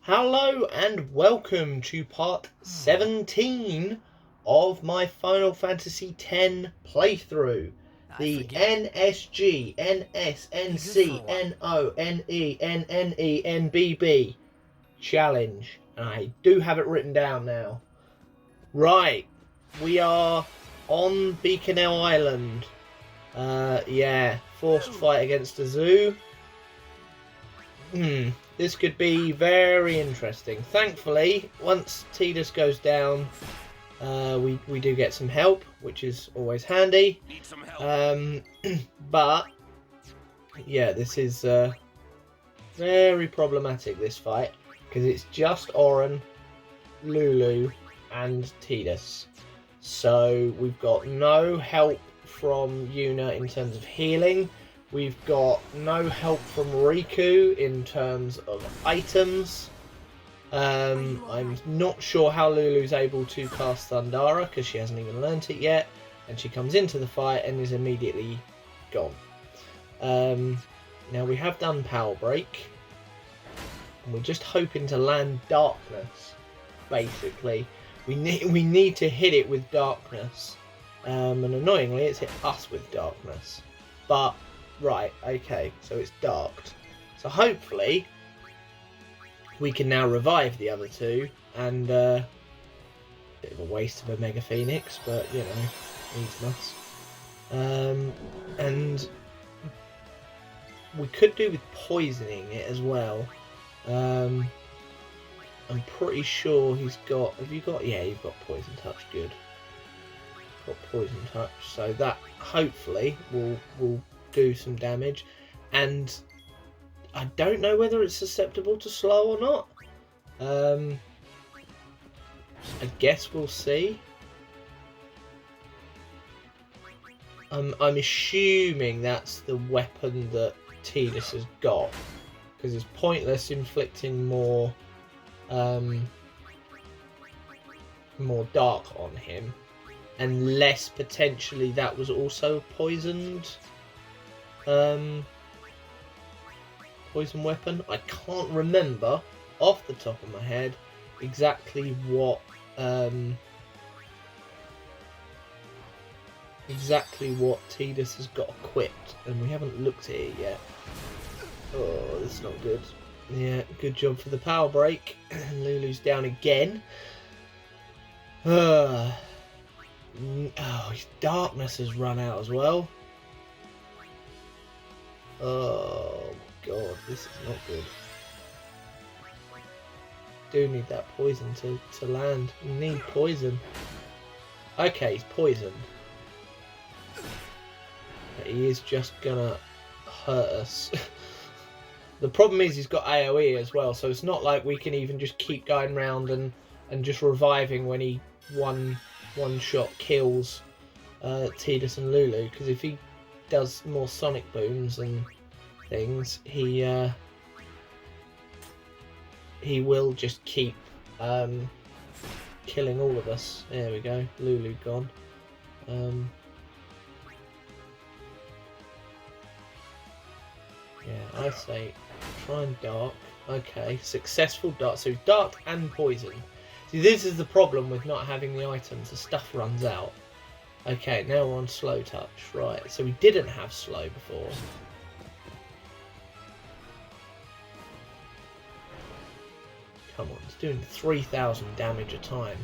Hello and welcome to part 17 of my Final Fantasy X playthrough. The NSGNSNCNONENNENBB challenge. And I do have it written down now. Right, we are on Beaconell Island. Forced fight against a zoo. This could be very interesting. Thankfully, once Tidus goes down, we do get some help, which is always handy. Need some help. But yeah, this is very problematic, this fight, because it's just Auron, Lulu, and Tidus. So we've got no help from Yuna in terms of healing. We've got no help from Riku in terms of items. I'm not sure how Lulu's able to cast Thundara because she hasn't even learnt it yet. And she comes into the fight and is immediately gone. Now we have done Power Break. And we're just hoping to land Darkness, basically. We need to hit it with Darkness. And annoyingly, it's hit us with Darkness. But right, okay, so it's darked. So hopefully we can now revive the other two, and bit of a waste of a Mega Phoenix, but you know, needs must. And we could do with poisoning it as well. I'm pretty sure he's got. Have you got? Yeah, you've got Poison Touch. Good. Got Poison Touch, so that hopefully will do some damage, and I don't know whether it's susceptible to slow or not. I guess we'll see. I'm assuming that's the weapon that Tidus has got, because it's pointless inflicting more dark on him, unless potentially that was also poisoned. Poison weapon. I can't remember off the top of my head exactly what Tidus has got equipped, and we haven't looked at it yet. Oh, this is not good. Yeah, good job for the power break. Lulu's down again. Oh, his darkness has run out as well. Oh god, this is not good. Do need that poison to land. We need poison. Okay, he's poisoned. But he is just gonna hurt us. The problem is he's got AoE as well, so it's not like we can even just keep going round and just reviving when he one shot kills Tidus and Lulu, because if he does more sonic booms and things, he will just keep killing all of us. There we go, Lulu gone. Yeah, I say try and dark. Okay, successful dark. So dark and poison. See, this is the problem with not having the items. The stuff runs out. Okay, now we're on slow touch. Right, so we didn't have slow before. Come on, he's doing 3,000 damage a time.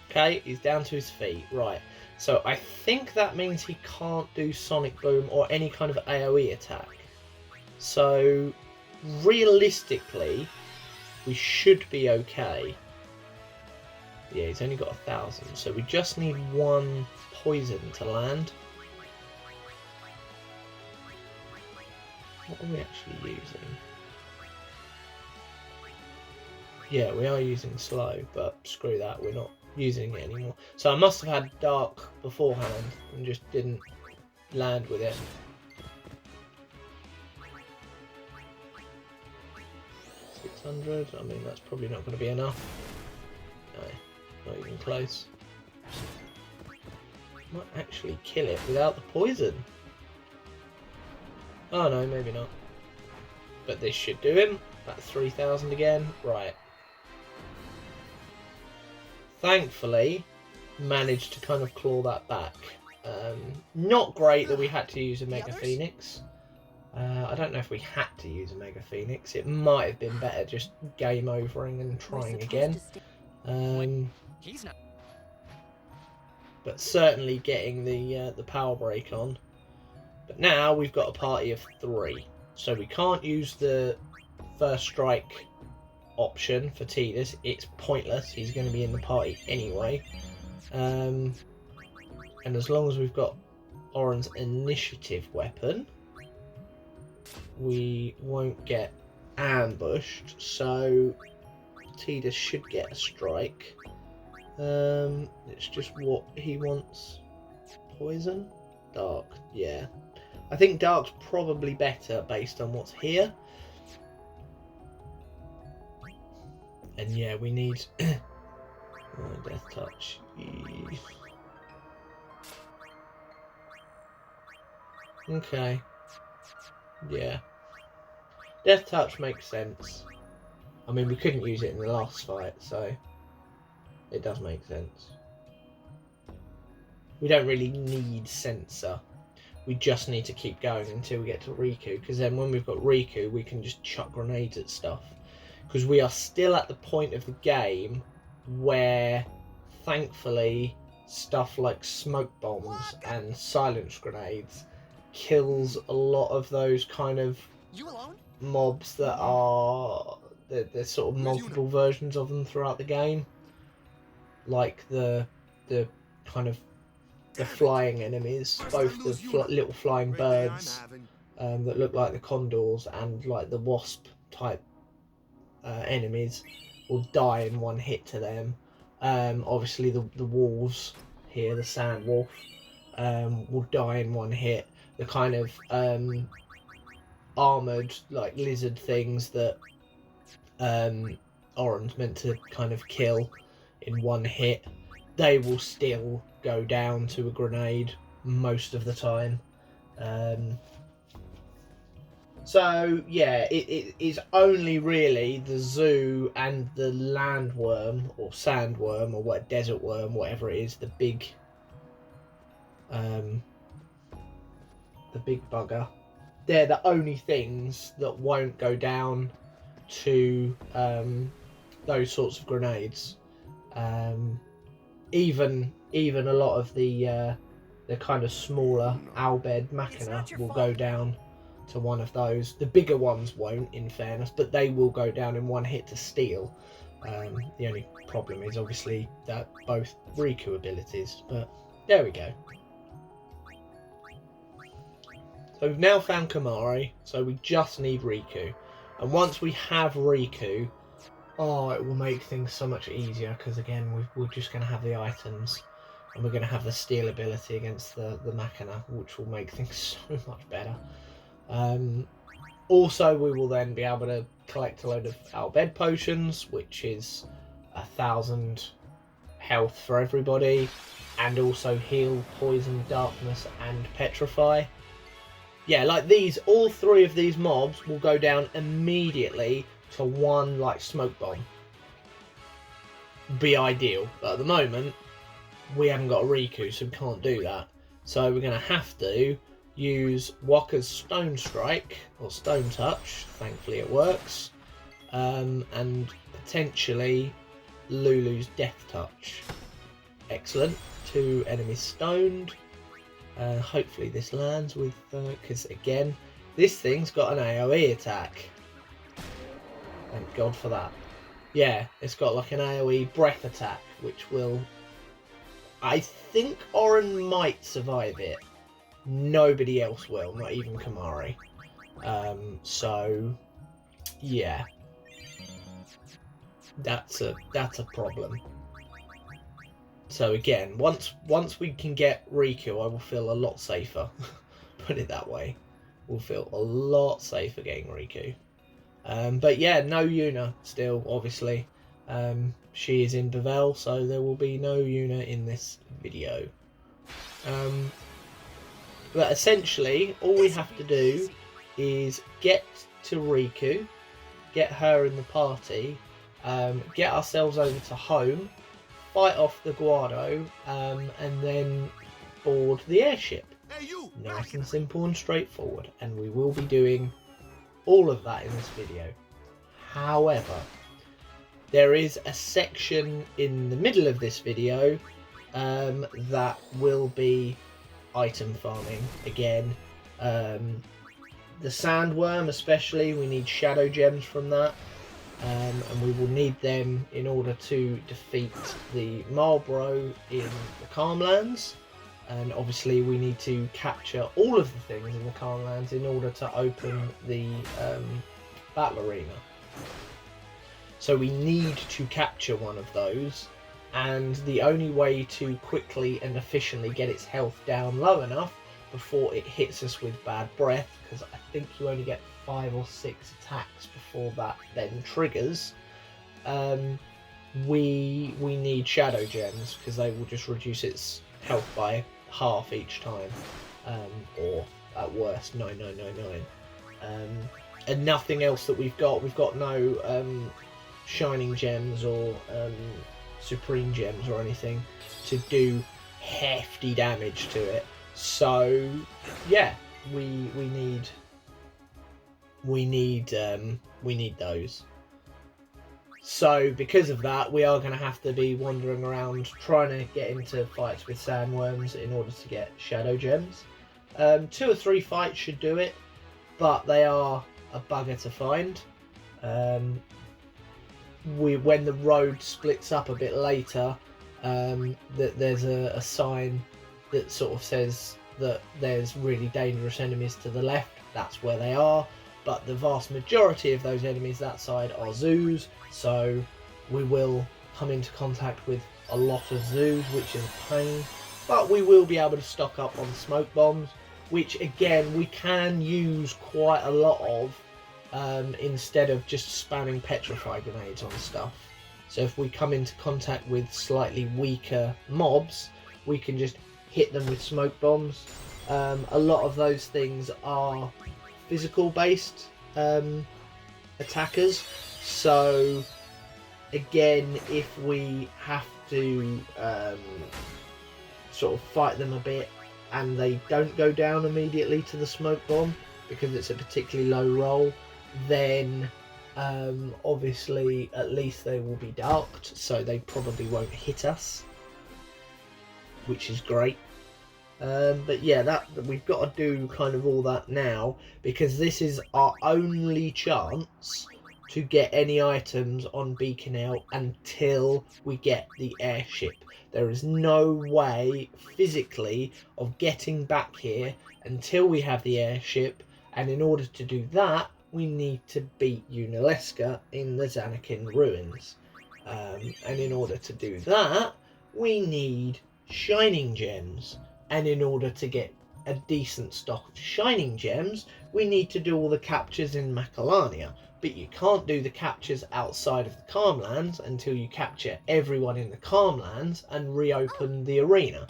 Okay, he's down to his feet. Right, so I think that means he can't do Sonic Boom or any kind of AoE attack. So, realistically, we should be okay. Yeah, he's only got 1,000, so we just need one poison to land. What are we actually using? Yeah, we are using slow, but screw that, we're not using it anymore. So I must have had dark beforehand and just didn't land with it. I mean, that's probably not going to be enough. No, not even close. Might actually kill it without the poison. Oh no, maybe not. But this should do him. About 3,000 again. Right. thankfully managed to kind of claw that back. Not great that we had to use a Mega Phoenix. I don't know if we had to use a Mega Phoenix. It might have been better just game overing and trying again. But certainly getting the power break on. But now we've got a party of 3, so we can't use the first strike option for Tidus. It's pointless. He's going to be in the party anyway. And as long as we've got Oren's initiative weapon, we won't get ambushed. So Tidus should get a strike. It's just what he wants. Poison? Dark, yeah. I think Dark's probably better based on what's here. And yeah, we need Death Touch. Okay. Yeah. Death Touch makes sense. I mean, we couldn't use it in the last fight, so it does make sense. We don't really need Sensor. We just need to keep going until we get to Riku, because then when we've got Riku, we can just chuck grenades at stuff. Because we are still at the point of the game where, thankfully, stuff like smoke bombs and silence grenades kills a lot of those kind of mobs that are... There's sort of multiple versions of them throughout the game. Like the kind of the flying enemies, both the little flying birds that look like the condors and like the wasp type enemies will die in one hit to them. Obviously the wolves here, the sand wolf, will die in one hit. The kind of armoured like lizard things that Oren's meant to kind of kill in one hit, they will still go down to a grenade most of the time. So yeah, it is only really the zoo and the landworm or sandworm or what, desert worm, whatever it is, the big bugger. They're the only things that won't go down to those sorts of grenades. Even a lot of the kind of smaller Albed Machina will go down to one of those. The bigger ones won't, in fairness, but they will go down in one hit to steel. The only problem is obviously that both Riku abilities, but there we go. So we've now found Kamari, so we just need Riku. And once we have Riku, oh, it will make things so much easier, because again, we're just going to have the items, and we're going to have the steel ability against the Machina, which will make things so much better. Also, we will then be able to collect a load of Albed potions, which is 1,000 health for everybody, and also heal, poison, darkness, and petrify. Yeah, like these, all 3 of these mobs will go down immediately to one like smoke bomb. Be ideal, but at the moment we haven't got a Riku, so we can't do that. So we're going to have to use Wakka's Stone Strike or Stone Touch. Thankfully it works, and potentially Lulu's Death Touch. Excellent. 2 enemies stoned. Hopefully this lands with because again, this thing's got an AoE attack. Thank God for that. Yeah, it's got like an AoE breath attack, which will... I think Oren might survive it. Nobody else will, not even Kamari. So, yeah. That's a problem. So again, once we can get Riku, I will feel a lot safer. Put it that way. We'll feel a lot safer getting Riku. But yeah, no Yuna still, obviously. She is in Bevelle, so there will be no Yuna in this video. But essentially, all we have to do is get to Riku, get her in the party, get ourselves over to home, fight off the Guado, and then board the airship. Nice and simple and straightforward, and we will be doing all of that in this video. However, there is a section in the middle of this video that will be item farming again. The sandworm especially, we need shadow gems from that, and we will need them in order to defeat the Marlborough in the Calmlands. And obviously we need to capture all of the things in the Calmlands in order to open the battle arena. So we need to capture one of those, and the only way to quickly and efficiently get its health down low enough before it hits us with bad breath, because I think you only get 5 or 6 attacks before that then triggers, we need shadow gems, because they will just reduce its health by half each time, or at worst 9999. And nothing else that we've got no shining gems or supreme gems or anything to do hefty damage to it. So yeah, we need those. So because of that, we are going to have to be wandering around trying to get into fights with sandworms in order to get shadow gems. 2 or 3 fights should do it, but they are a bugger to find. When the road splits up a bit later, that there's a sign that sort of says that there's really dangerous enemies to the left. That's where they are. But the vast majority of those enemies that side are zoos, so we will come into contact with a lot of zoos, which is a pain. But we will be able to stock up on smoke bombs, which again we can use quite a lot of, instead of just spamming petrify grenades on stuff. So if we come into contact with slightly weaker mobs, we can just hit them with smoke bombs. A lot of those things are physical based attackers, so again, if we have to sort of fight them a bit and they don't go down immediately to the smoke bomb because it's a particularly low roll, then obviously at least they will be darked, so they probably won't hit us, which is great. But yeah, that we've got to do kind of all that now, because this is our only chance to get any items on Beaconell until we get the airship. There is no way physically of getting back here until we have the airship, and in order to do that, we need to beat Unalesca in the Zanakin ruins. And in order to do that, we need shining gems. And in order to get a decent stock of shining gems, we need to do all the captures in Macalania. But you can't do the captures outside of the Calmlands until you capture everyone in the Calmlands and reopen the arena.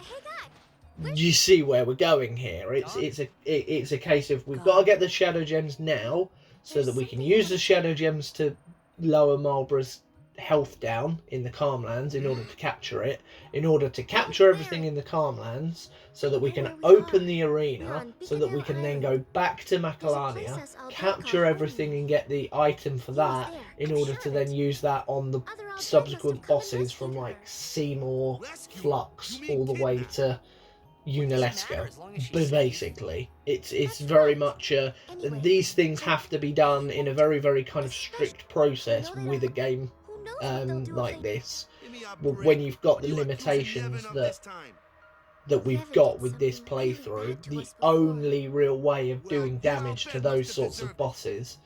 You see where we're going here? It's a case of we've got to get the shadow gems now, so that we can use the shadow gems to lower Marlborough's health down in the Calmlands in order to capture it, in order to capture everything in the Calmlands, so that we can open the arena, so that we can then go back to Macalania, capture everything and get the item for that, in order to then use that on the subsequent bosses from like Seymour, Flux, all the way to Unalesca. But basically, it's very much these things have to be done in a very, very kind of strict process with a game like this, when you've got the limitations that we've got with this playthrough. The only real way of doing damage to those sorts of bosses,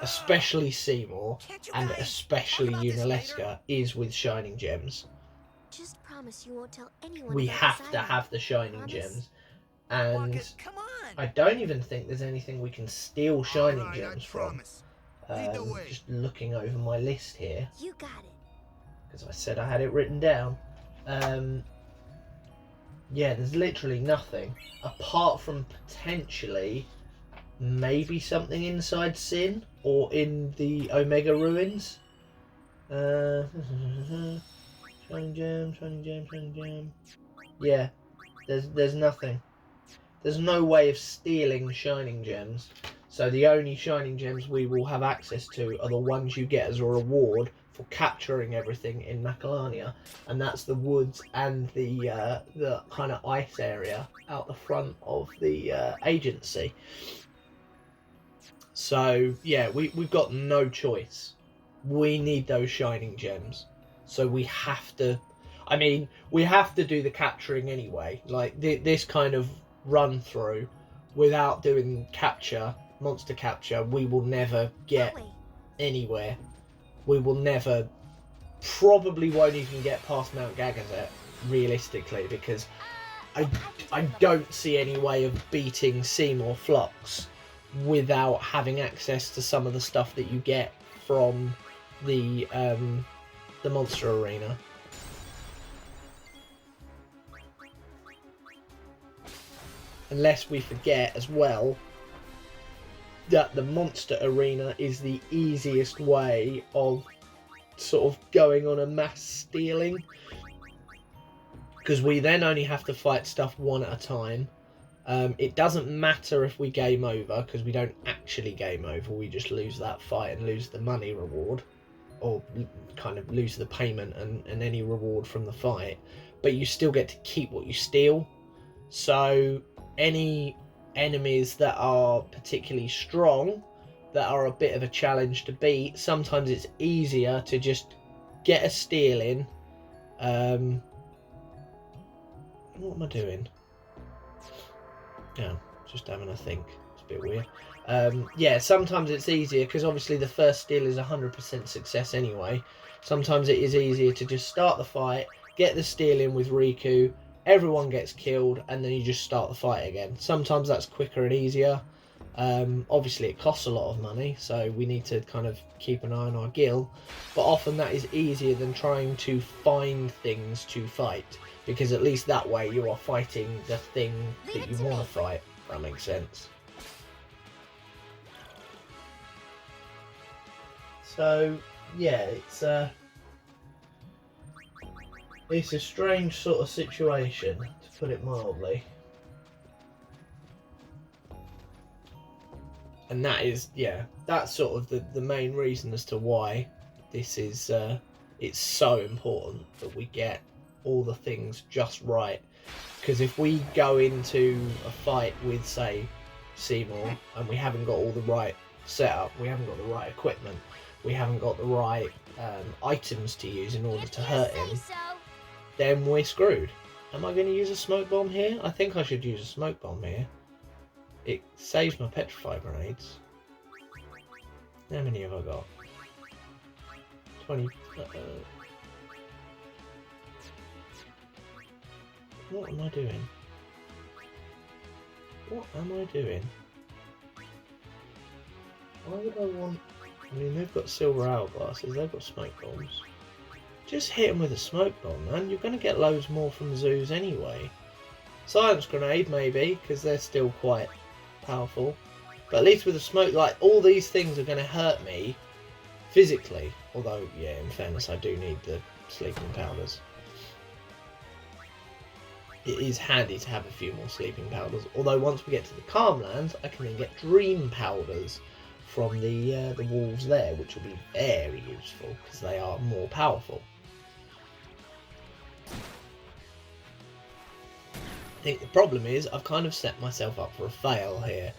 especially Seymour and especially Unalesca, is with shining gems. Just promise you won't tell anyone. We have to have the shining gems, and I don't even think there's anything we can steal shining gems from. Just looking over my list here, You got it. because I said I had it written down. Yeah, there's literally nothing apart from potentially maybe something inside Sin or in the Omega ruins. Shining gem, shining gem, shining gem. Yeah, there's nothing. There's no way of stealing shining gems. So the only shining gems we will have access to are the ones you get as a reward for capturing everything in Macalania, and that's the woods and the kind of ice area out the front of the agency. So yeah, we've got no choice. We need those shining gems, so we have to. I mean, we have to do the capturing anyway. Like this kind of run through, without doing monster capture, we will never get anywhere. We will never, probably won't even get past Mount Gagazet, realistically, because I don't see any way of beating Seymour Flux without having access to some of the stuff that you get from the monster arena. Unless we forget as well that the monster arena is the easiest way of sort of going on a mass stealing, because we then only have to fight stuff one at a time. It doesn't matter if we game over, because we don't actually game over, we just lose that fight and lose the money reward, or kind of lose the payment and any reward from the fight, but you still get to keep what you steal. So any enemies that are particularly strong, that are a bit of a challenge to beat, sometimes it's easier to just get a steal in. What am I doing? Yeah, just having a think. It's a bit weird. Yeah, sometimes it's easier because obviously the first steal is 100% success anyway. Sometimes it is easier to just start the fight, get the steal in with Riku, everyone gets killed, and then you just start the fight again. Sometimes that's quicker and easier. Obviously it costs a lot of money, so we need to kind of keep an eye on our gil, but often that is easier than trying to find things to fight, because at least that way you are fighting the thing that you want to fight, if that makes sense. So yeah, it's a strange sort of situation, to put it mildly. And that is, yeah, that's sort of the main reason as to why this is, it's so important that we get all the things just right. Because if we go into a fight with, say, Seymour, and we haven't got all the right setup, we haven't got the right equipment, we haven't got the right items to use in order to hurt him, then we're screwed. Am I going to use a smoke bomb here? I think I should use a smoke bomb here. It saves my petrify grenades. How many have I got? 20. What am I doing? What am I doing? Why would I want... I mean, they've got silver hourglasses, they've got smoke bombs. Just hit them with a smoke bomb, man. You're going to get loads more from zoos anyway. Silence grenade, maybe, because they're still quite powerful. But at least with a smoke, like, all these things are going to hurt me physically. Although, yeah, in fairness, I do need the sleeping powders. It is handy to have a few more sleeping powders. Although once we get to the Calmlands, I can then get dream powders from the wolves there, which will be very useful because they are more powerful. I think the problem is I've kind of set myself up for a fail here,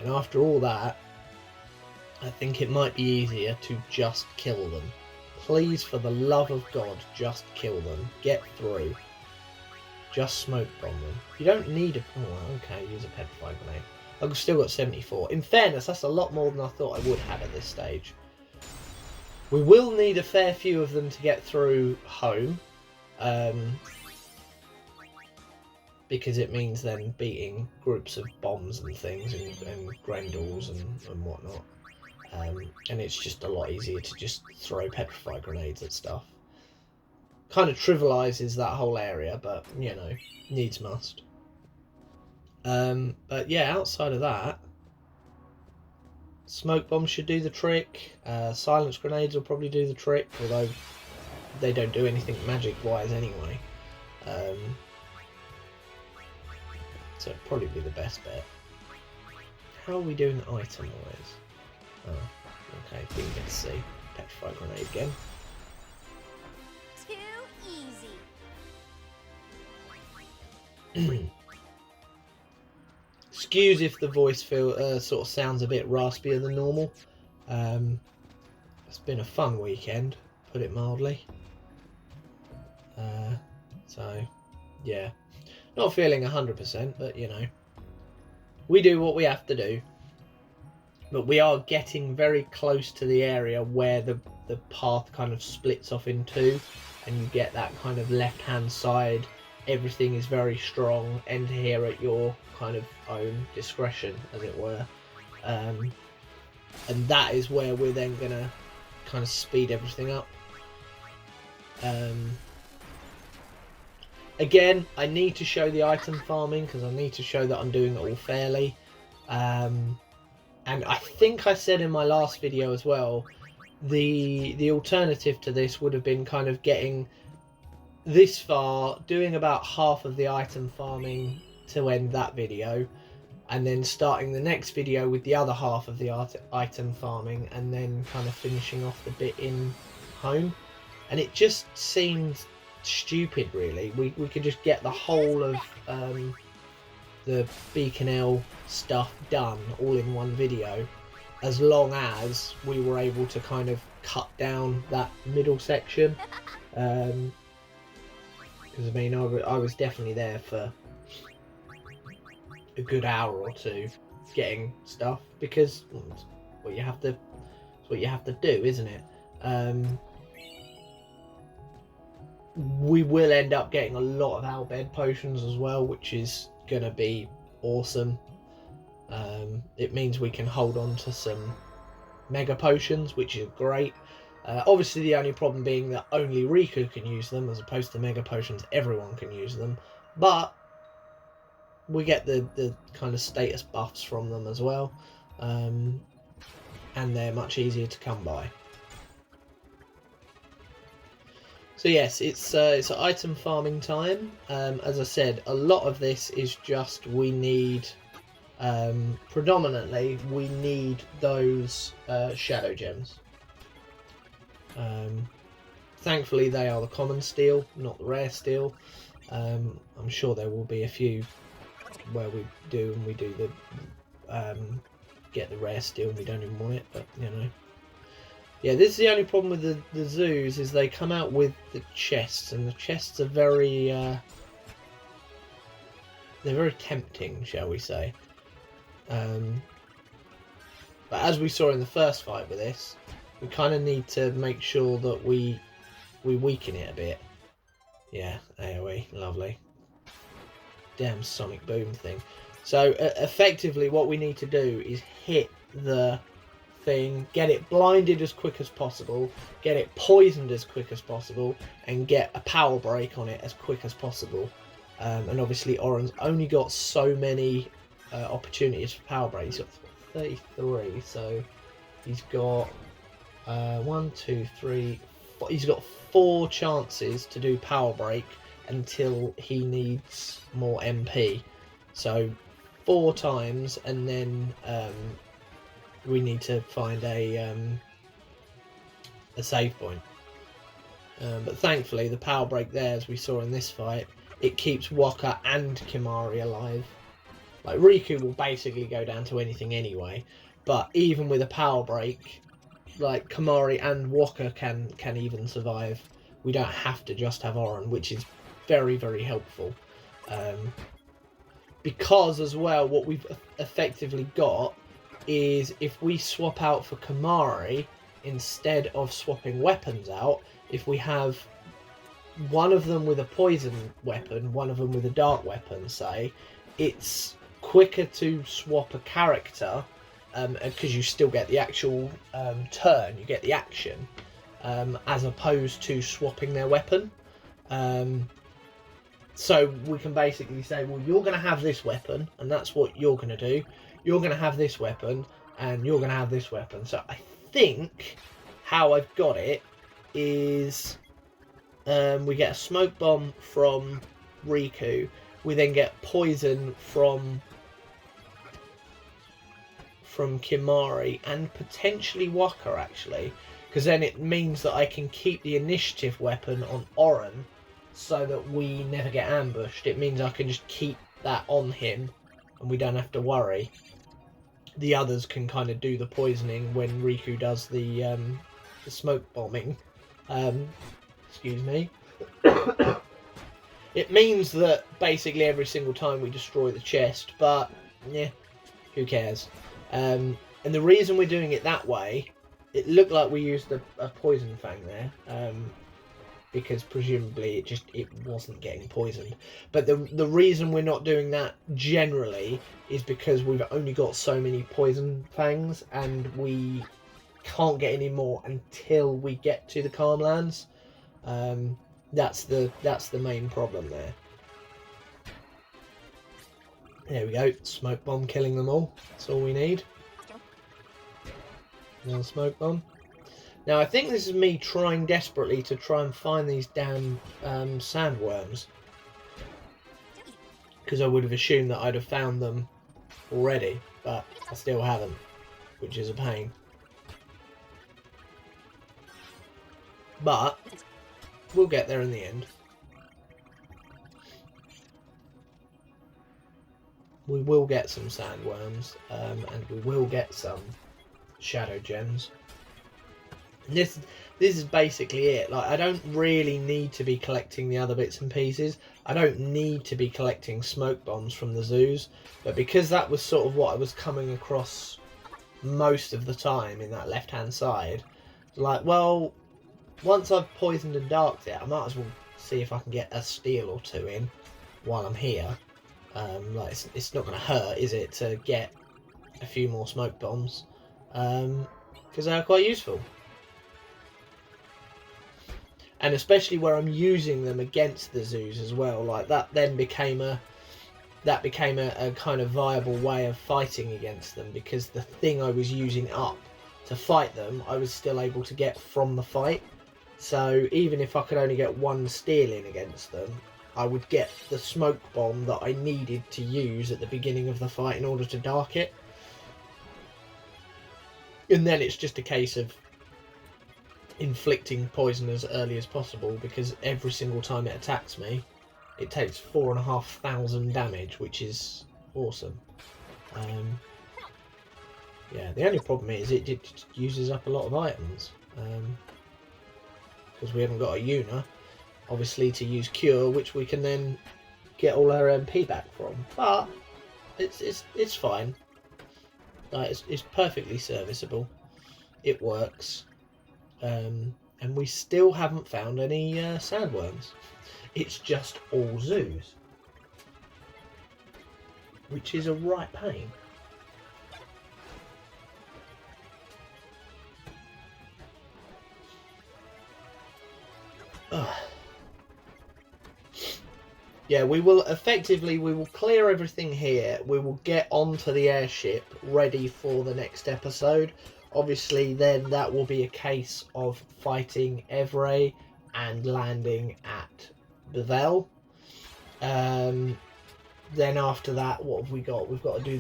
and after all that, I think it might be easier to just kill them. Please, for the love of God, just kill them. Get through. Just smoke bomb them. You don't need a... Oh, okay, use a petrify grenade. I've still got 74. In fairness, that's a lot more than I thought I would have at this stage. We will need a fair few of them to get through home. Because it means then beating groups of bombs and things and Grendels and whatnot. And it's just a lot easier to just throw petrify grenades at stuff. Kind of trivialises that whole area, but, you know, needs must. But yeah, outside of that, smoke bombs should do the trick. Silence grenades will probably do the trick, although they don't do anything magic wise anyway. So it'd probably be the best bet. How are we doing item wise? Oh, okay, didn't get to see. Petrified grenade again. Too easy. Excuse if the voice sort of sounds a bit raspier than normal. It's been a fun weekend, put it mildly. So, yeah. Not feeling 100%, but you know. We do what we have to do. But we are getting very close to the area where the path kind of splits off in two. And you get that kind of left-hand side. Everything is very strong. Enter here at your kind of own discretion, as it were. And that is where we're then going to kind of speed everything up. Again, I need to show the item farming because I need to show that I'm doing it all fairly. And I think I said in my last video as well, the alternative to this would have been kind of getting this far, doing about half of the item farming to end that video, and then starting the next video with the other half of the item farming, and then kind of finishing off the bit in home. And it just seemed stupid, really. We could just get the whole of the Beacon L stuff done all in one video, as long as we were able to kind of cut down that middle section. Because I mean, I was definitely there for a good hour or two getting stuff, because it's what you have to do, isn't it? We will end up getting a lot of Albed potions as well, which is gonna be awesome. It means we can hold on to some mega potions, which is great. Obviously the only problem being that only Riku can use them, as opposed to mega potions everyone can use them, but we get the kind of status buffs from them as well, and they're much easier to come by. So yes, it's item farming time. As I said, a lot of this is just we need, predominantly we need those shadow gems. Thankfully they are the common steel, not the rare steel. I'm sure there will be a few where we do the get the rare steel and we don't even want it, but you know. Yeah, this is the only problem with the zoos, is they come out with the chests, and the chests are very they're very tempting, shall we say. But as we saw in the first fight with this, we kind of need to make sure that we weaken it a bit. Yeah, AoE, lovely. Damn sonic boom thing. So effectively what we need to do is hit the thing, get it blinded as quick as possible, get it poisoned as quick as possible, and get a power break on it as quick as possible. And obviously Oren's only got so many opportunities for power break. He's got 33, so he's got 1, 2, 3, 4. He's got 4 chances to do power break until he needs more MP. So 4 times, and then we need to find a save point. But thankfully the power break there, as we saw in this fight, it keeps Waka and Kimari alive. Like, Riku will basically go down to anything anyway, but even with a power break, like, Kimari and Waka can even survive. We don't have to just have Oren, which is very, very helpful. Because as well, what we've effectively got is, if we swap out for Kimari, instead of swapping weapons out, if we have one of them with a poison weapon, one of them with a dark weapon, say, it's quicker to swap a character, because you still get the actual turn, you get the action, as opposed to swapping their weapon. So we can basically say, well, you're going to have this weapon, and that's what you're going to do. You're going to have this weapon, and you're going to have this weapon. So I think how I've got it is we get a smoke bomb from Riku. We then get poison from Kimari and potentially Waka, actually, because then it means that I can keep the initiative weapon on Oren so that we never get ambushed. It means I can just keep that on him and we don't have to worry. The others can kind of do the poisoning when Riku does the smoke bombing. Excuse me. It means that basically every single time we destroy the chest, but yeah, who cares? And the reason we're doing it that way, it looked like we used a poison fang there, because presumably it wasn't getting poisoned. But the reason we're not doing that generally is because we've only got so many poison fangs, and we can't get any more until we get to the Calm Lands. That's the main problem there. There we go. Smoke bomb killing them all. That's all we need. Another smoke bomb. Now I think this is me trying desperately to try and find these damn sandworms, because I would have assumed that I'd have found them already, but I still haven't, which is a pain. But we'll get there in the end. We will get some sandworms, and we will get some shadow gems. This is basically it. Like, I don't really need to be collecting the other bits and pieces. I don't need to be collecting smoke bombs from the zoos, but because that was sort of what I was coming across most of the time in that left-hand side, like, well, once I've poisoned and darked it, I might as well see if I can get a steal or two in while I'm here. Like, it's not going to hurt, is it, to get a few more smoke bombs, because they are quite useful. And especially where I'm using them against the zoos as well, like that then became a kind of viable way of fighting against them, because the thing I was using up to fight them, I was still able to get from the fight. So even if I could only get one steal in against them, I would get the smoke bomb that I needed to use at the beginning of the fight in order to dark it. And then it's just a case of inflicting poison as early as possible, because every single time it attacks me, it takes 4,500 damage, which is awesome. Yeah, the only problem is it uses up a lot of items, because we haven't got a Yuna, obviously, to use Cure, which we can then get all our MP back from. But it's fine. Like, it's perfectly serviceable. It works. And we still haven't found any sandworms. It's just all zoos, which is a right pain. Ugh. Yeah, we will clear everything here. We will get onto the airship ready for the next episode. Obviously, then that will be a case of fighting Evray and landing at Bevel. Then after that, what have we got? We've got to do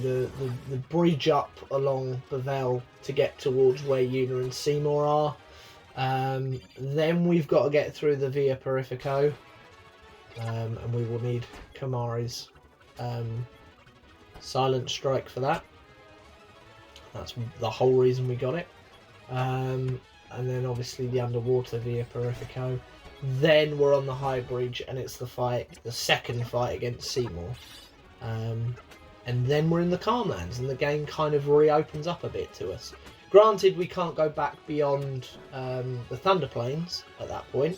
the bridge up along Bevel to get towards where Yuna and Seymour are. Then we've got to get through the Via Purifico. And we will need Kamari's Silent Strike for that. That's the whole reason we got it. And then obviously the underwater Via Purifico. Then we're on the high bridge, and it's the second fight against Seymour. And then we're in the Calm Lands, and the game kind of reopens up a bit to us. Granted, we can't go back beyond the Thunder Plains at that point,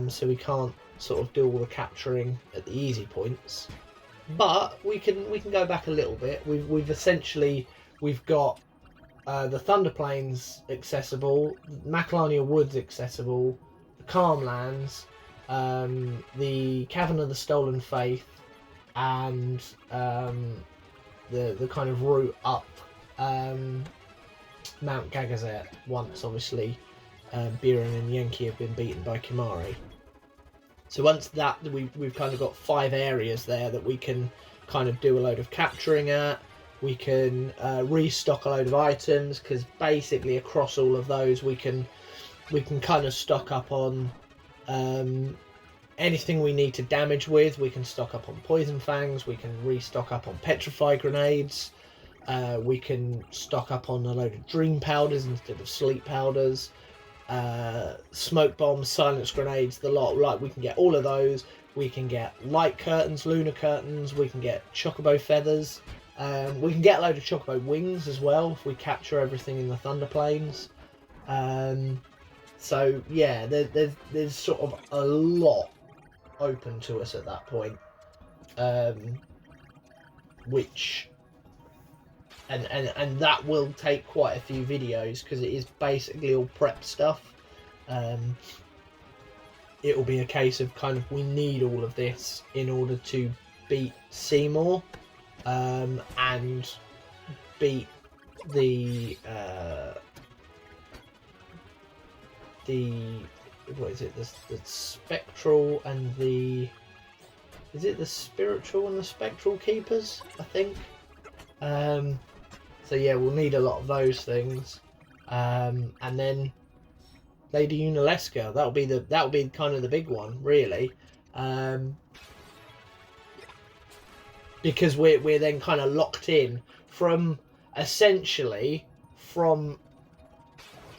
so we can't sort of do all the capturing at the easy points. But we can go back a little bit. We've got the Thunder Plains accessible, Macalania Woods accessible, the Calm Lands, the Cavern of the Stolen Faith, and the kind of route up Mount Gagazet, once obviously Biren and Yenki have been beaten by Kimari. So once that, we've kind of got 5 areas there that we can kind of do a load of capturing at. We can restock a load of items, because basically across all of those we can kind of stock up on anything we need to damage with. We can stock up on poison fangs, we can restock up on petrify grenades, we can stock up on a load of dream powders instead of sleep powders, smoke bombs, silence grenades, the lot. Like, we can get all of those. We can get light curtains, lunar curtains, we can get chocobo feathers, we can get a load of chocobo wings as well if we capture everything in the Thunder Plains. So yeah, there's sort of a lot open to us at that point, which and that will take quite a few videos, because it is basically all prep stuff. It will be a case of kind of, we need all of this in order to beat Seymour, and beat the what is it, the spectral and the, is it the spiritual and the spectral keepers, I think. So yeah, we'll need a lot of those things, and then Lady Unalesca, that'll be kind of the big one, really, because we're then kind of locked in from, essentially, from,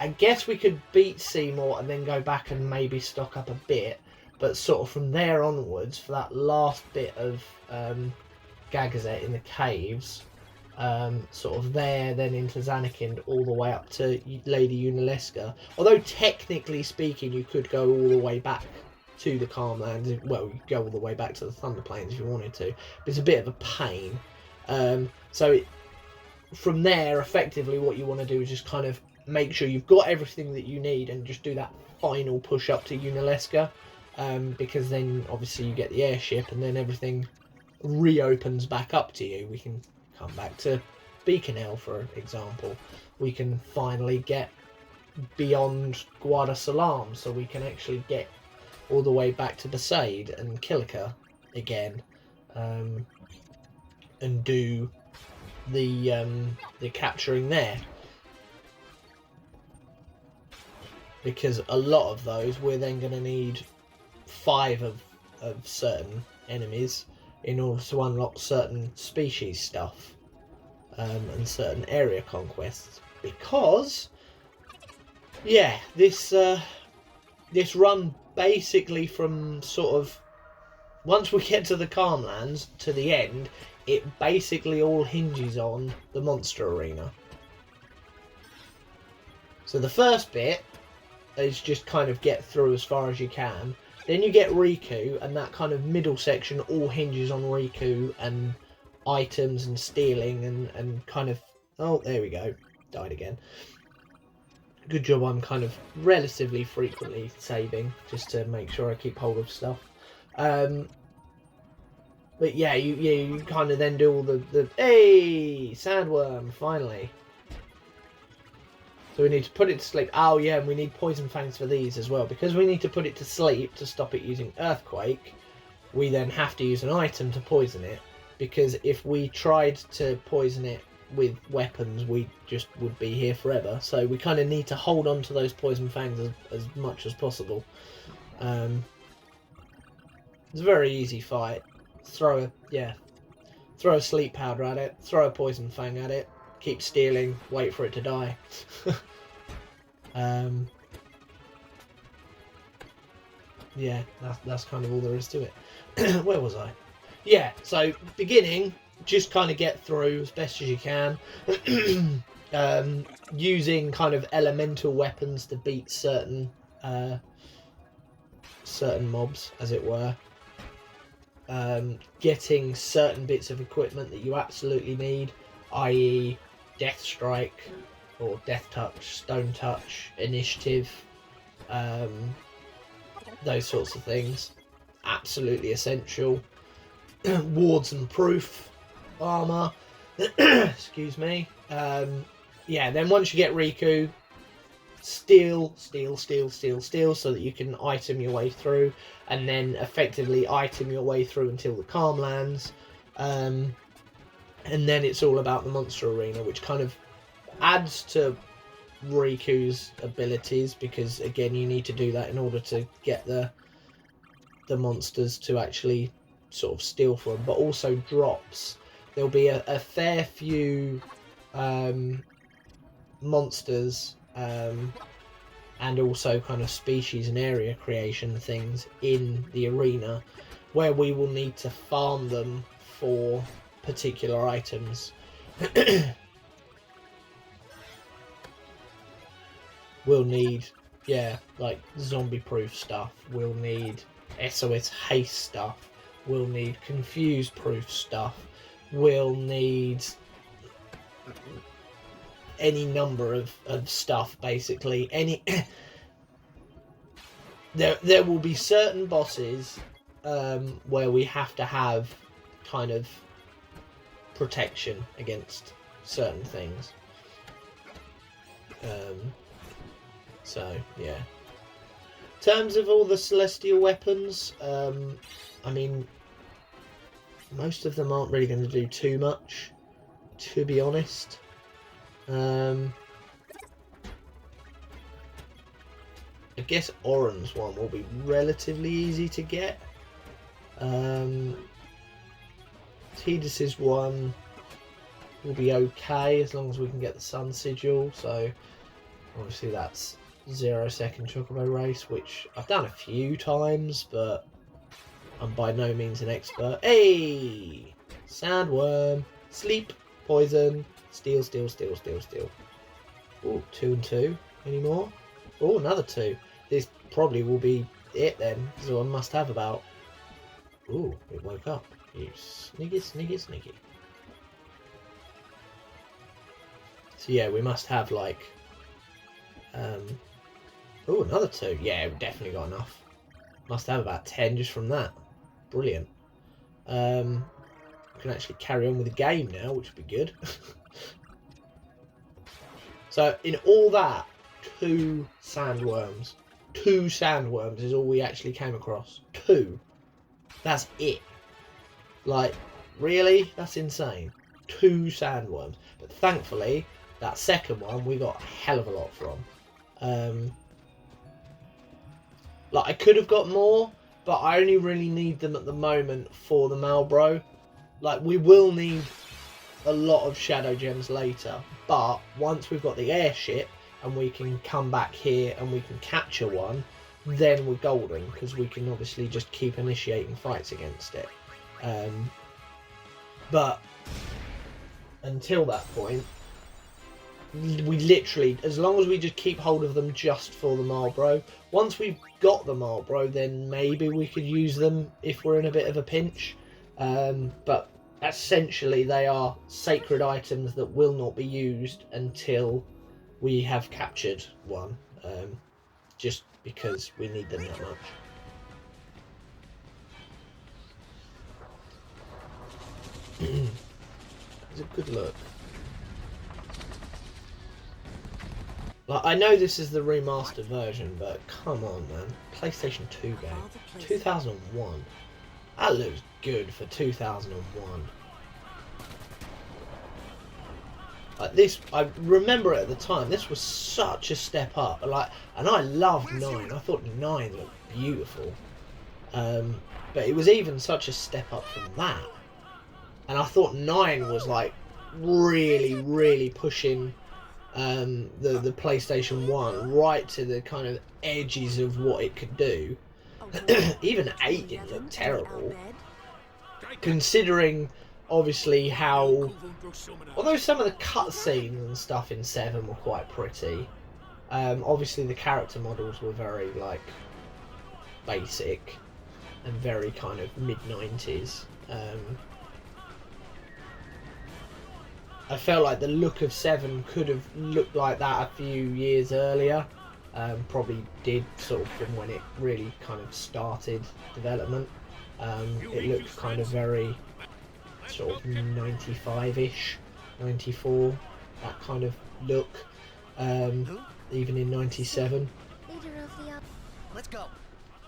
I guess we could beat Seymour and then go back and maybe stock up a bit, but sort of from there onwards, for that last bit of Gagazet in the caves, sort of there, then into Zanakind, all the way up to Lady Unalesca. Although technically speaking, you could go all the way back to the Calmlands. Well, you could go all the way back to the Thunder Plains if you wanted to, but it's a bit of a pain. From there, effectively, what you want to do is just kind of make sure you've got everything that you need and just do that final push up to Unalesca, because then obviously you get the airship and then everything reopens back up to you. We can come back to Beaconell, for example. We can finally get beyond Guarda Salam, so we can actually get all the way back to Besaid and Kilika again, and do the capturing there. Because a lot of those, we're then going to need 5 of certain enemies in order to unlock certain species stuff, and certain area conquests. Because, yeah, this run basically from sort of, once we get to the Calmlands to the end, it basically all hinges on the monster arena. So the first bit is just kind of get through as far as you can. Then you get Riku, and that kind of middle section all hinges on Riku and items and stealing and kind of... Oh, there we go. Died again. Good job I'm kind of relatively frequently saving, just to make sure I keep hold of stuff. But yeah, you kind of then do all the... Hey! Sandworm, finally. So we need to put it to sleep. Oh yeah, and we need poison fangs for these as well. Because we need to put it to sleep to stop it using Earthquake, we then have to use an item to poison it. Because if we tried to poison it with weapons, we just would be here forever. So we kind of need to hold on to those poison fangs as much as possible. It's a very easy fight. Throw a sleep powder at it, throw a poison fang at it, keep stealing, wait for it to die. Yeah, that's kind of all there is to it. Where was I? Yeah, so beginning, just kind of get through as best as you can. Using kind of elemental weapons to beat certain mobs, as it were. Getting certain bits of equipment that you absolutely need, i.e. Death Strike or Death Touch, Stone Touch, Initiative, those sorts of things. Absolutely essential. Wards and Proof armor. Excuse me. Yeah, then once you get Riku, steal, so that you can item your way through, and then effectively item your way through until the calm lands. And then it's all about the monster arena, which kind of adds to Riku's abilities, because again you need to do that in order to get the monsters to actually sort of steal from, but also drops. There'll be a fair few monsters and also kind of species and area creation things in the arena where we will need to farm them for particular items. We'll need, yeah, like zombie proof stuff. We'll need SOS haste stuff. We'll need confuse proof stuff. We'll need any number of stuff, basically. Any there will be certain bosses where we have to have kind of protection against certain things. So yeah. In terms of all the celestial weapons, I mean, most of them aren't really going to do too much, to be honest. I guess Oren's one will be relatively easy to get. Tidus's one will be okay as long as we can get the Sun Sigil. So obviously that's 0-second Chocobo race, which I've done a few times, but I'm by no means an expert. Hey! Sandworm, sleep, poison, steal. Ooh, 2 and 2. Any more? Oh, another 2. This probably will be it then, so I must have about... Ooh, it woke up. You sneaky. So yeah, we must have like... Oh, another 2. Yeah, we've definitely got enough. Must have about 10 just from that. Brilliant. We can actually carry on with the game now, which would be good. So in all that, 2 sandworms. 2 sandworms is all we actually came across. 2. That's it. Like, really? That's insane. 2 sandworms. But thankfully, that second one we got a hell of a lot from. Like, I could have got more, but I only really need them at the moment for the Malbro. Like, we will need a lot of Shadow Gems later, but once we've got the airship and we can come back here and we can capture one, then we're golden, because we can obviously just keep initiating fights against it. But until that point, we literally, as long as we just keep hold of them just for the Marlboro. Once we've got the Marlboro, then maybe we could use them if we're in a bit of a pinch. But essentially they are sacred items that will not be used until we have captured one, just because we need them that much. It's a good look. Like, I know this is the remastered version, but come on, man. PlayStation 2 game. 2001. That looks good for 2001. Like this, I remember it at the time. This was such a step up. Like, and I loved 9. I thought 9 looked beautiful. But it was even such a step up from that. And I thought 9 was like really pushing the PlayStation 1 right to the kind of edges of what it could do. Even 8 didn't look terrible, considering obviously how, although some of the cutscenes and stuff in 7 were quite pretty, obviously the character models were very like basic and very kind of mid-90s. I felt like the look of 7 could have looked like that a few years earlier. Probably did, sort of from when it really kind of started development. It looked kind of very sort of 95-ish, 94, that kind of look. even in 97. Leader of the Let's go.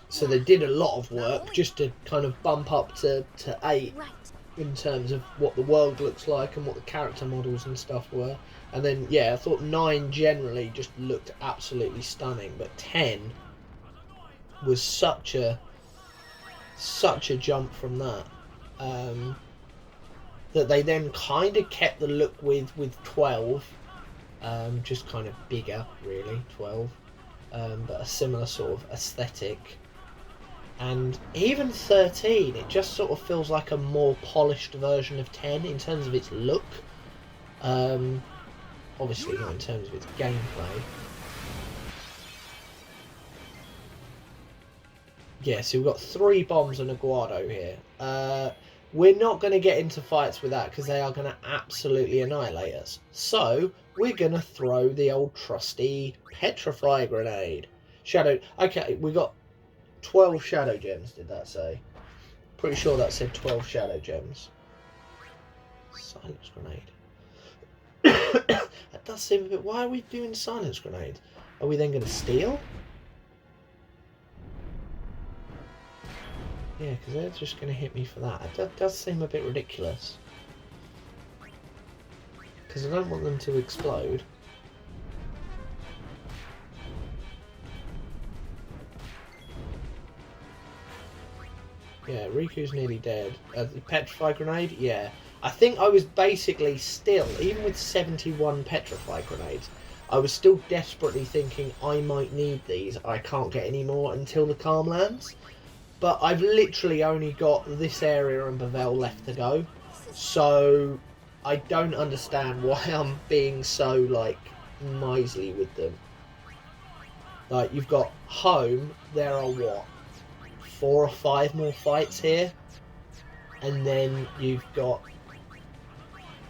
So they did a lot of work just to kind of bump up to 8 right. in terms of what the world looks like and what the character models and stuff were. And then, yeah, I thought 9 generally just looked absolutely stunning, but 10 was such a jump from that. That they then kind of kept the look with 12, just kind of bigger, really, 12, but a similar sort of aesthetic. And even 13, it just sort of feels like a more polished version of 10 in terms of its look. Obviously not in terms of its gameplay. Yeah, so we've got 3 bombs and a Guado here. We're not going to get into fights with that because they are going to absolutely annihilate us. So we're going to throw the old trusty Petrify Grenade. Shadow... Okay, we got 12 Shadow Gems, did that say? Pretty sure that said 12 Shadow Gems. Silence Grenade. That does seem a bit... Why are we doing Silence Grenade? Are we then going to steal? Yeah, because they're just going to hit me for that. That does seem a bit ridiculous. Because I don't want them to explode. Yeah, Riku's nearly dead. The Petrify Grenade? Yeah. I think I was basically still, even with 71 Petrify Grenades, I was still desperately thinking I might need these. I can't get any more until the calm lands. But I've literally only got this area and Bavel left to go. So I don't understand why I'm being so, like, miserly with them. Like, you've got home, there are what? 4 or 5 more fights here. And then you've got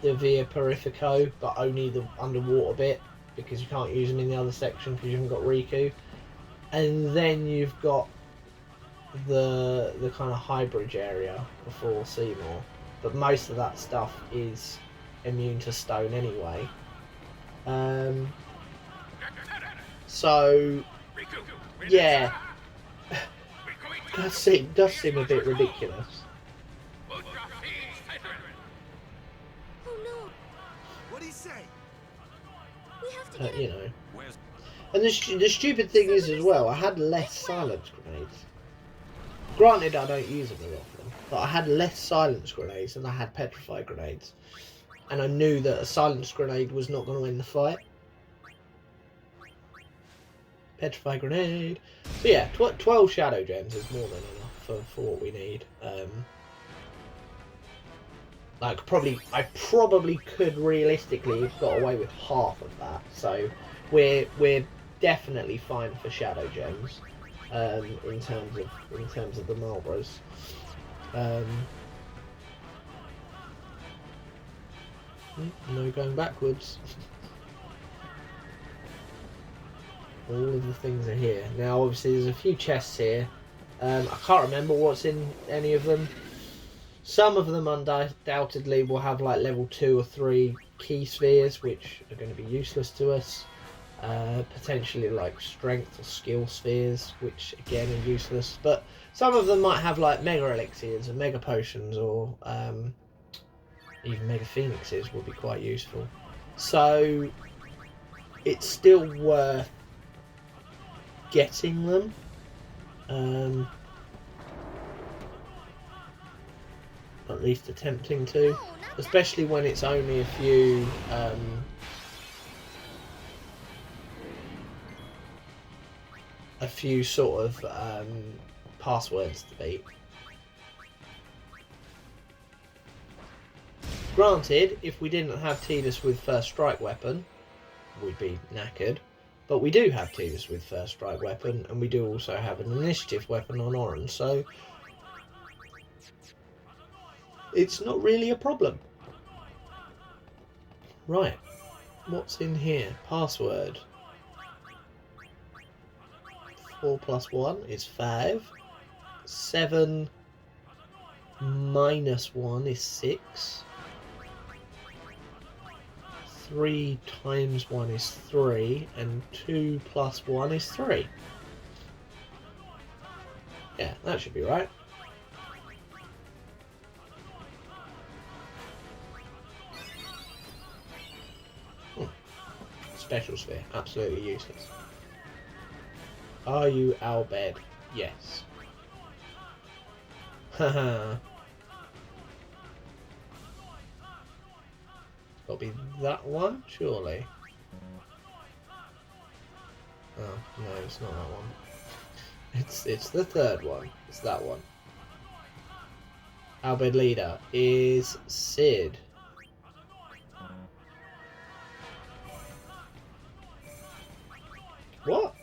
the Via Purifico, but only the underwater bit, because you can't use them in the other section because you haven't got Riku. And then you've got the kind of high bridge area before Seymour, but most of that stuff is immune to stone anyway. So yeah, does seem a bit ridiculous. Oh no! What'd he say? We have to get You know. And the stupid thing is as well, I had less silence grenades. Granted, I don't use them very often, but I had less silence grenades than I had petrify grenades. And I knew that a silence grenade was not going to win the fight. Petrify grenade. So yeah, 12 shadow gems is more than enough for what we need. I probably could realistically have got away with half of that. So we're definitely fine for shadow gems. In terms of the Marlboros. No going backwards. All of the things are here. Now obviously there's a few chests here. I can't remember what's in any of them. Some of them undoubtedly will have like level 2 or 3 key spheres, which are going to be useless to us. Potentially like strength or skill spheres, which again are useless, but some of them might have like mega elixirs and mega potions, or even mega phoenixes would be quite useful. So it's still worth getting them. At least attempting to, especially when it's only a few sort of passwords to beat. Granted, if we didn't have Tidus with first strike weapon, we'd be knackered. But we do have Tidus with first strike weapon, and we do also have an initiative weapon on Oran, so it's not really a problem. Right, what's in here? Password. 4 plus 1 is 5. 7 minus 1 is 6. 3 times 1 is 3, and 2 plus 1 is 3. Yeah, that should be right. Special sphere, absolutely useless. Are you Albed? Yes. Haha. Got to be that one, surely. Oh no, it's not that one. It's the third one. It's that one. Albed leader is Sid. What?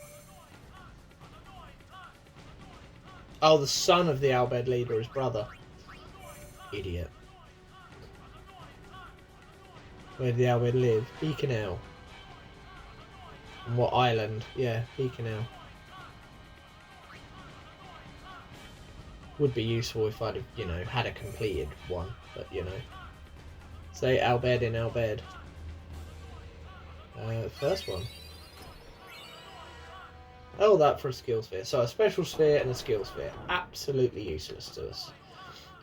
Oh, the son of the Albed leader, his brother. Idiot. Where did the Albed live? Beacon Hill. And what island? Yeah, Beacon Hill. Would be useful if I'd have, you know, had a completed one, but you know. Say Albed in Albed. First one. Oh, that for a skill sphere. So a special sphere and a skill sphere. Absolutely useless to us.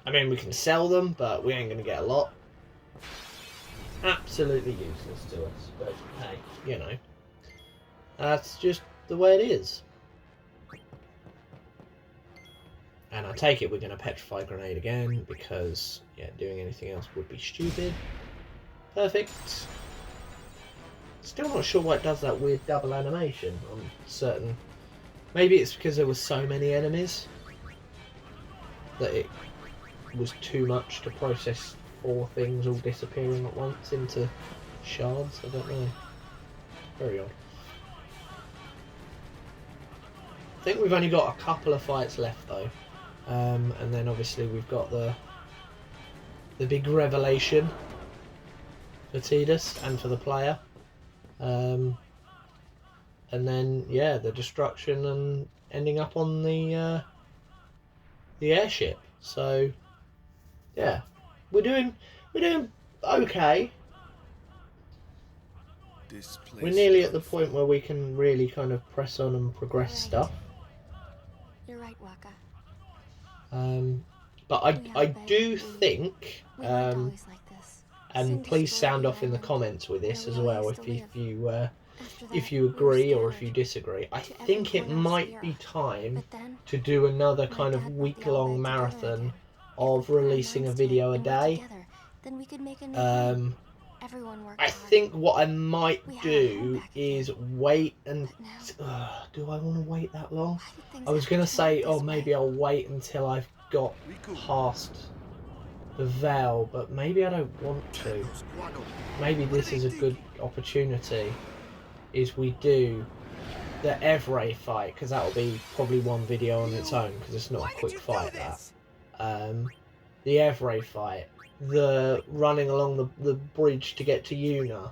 I mean, we can sell them, but we ain't going to get a lot. Absolutely useless to us. But hey, you know. That's just the way it is. And I take it we're going to petrify grenade again, because, yeah, doing anything else would be stupid. Perfect. Still not sure why it does that weird double animation on certain... Maybe it's because there were so many enemies that it was too much to process 4 things all disappearing at once into shards. I don't know. Very odd. I think we've only got a couple of fights left though. And then obviously we've got the big revelation for Tidus and for the player. And then yeah, the destruction and ending up on the airship. So yeah, we're doing okay. We're nearly at the point where we can really kind of press on and progress stuff. You're right, Waka. But I do think We weren't always like this. and Soon please destroyed sound the off in the island comments with this where as we well always if used to you After if that, you we were agree or if scattered you disagree. I to every think it corner of might the be earth. time But then, to do another my kind of dad brought the week-long Albed together marathon again. of If we put our releasing a minds to it video a and work day. together, then we could make a new home. Um, Everyone worked I hard. think what I might We had our home do back again. is wait and... But now, do I want to wait that long? why did things I was have going to to turn out say, oh, this maybe way? I'll wait until I've got past the veil, but maybe I don't want to. Maybe this is a good opportunity, is we do the Evray fight, because that'll be probably one video on its own, because it's not a quick fight, that. The Evray fight, the running along the bridge to get to Yuna,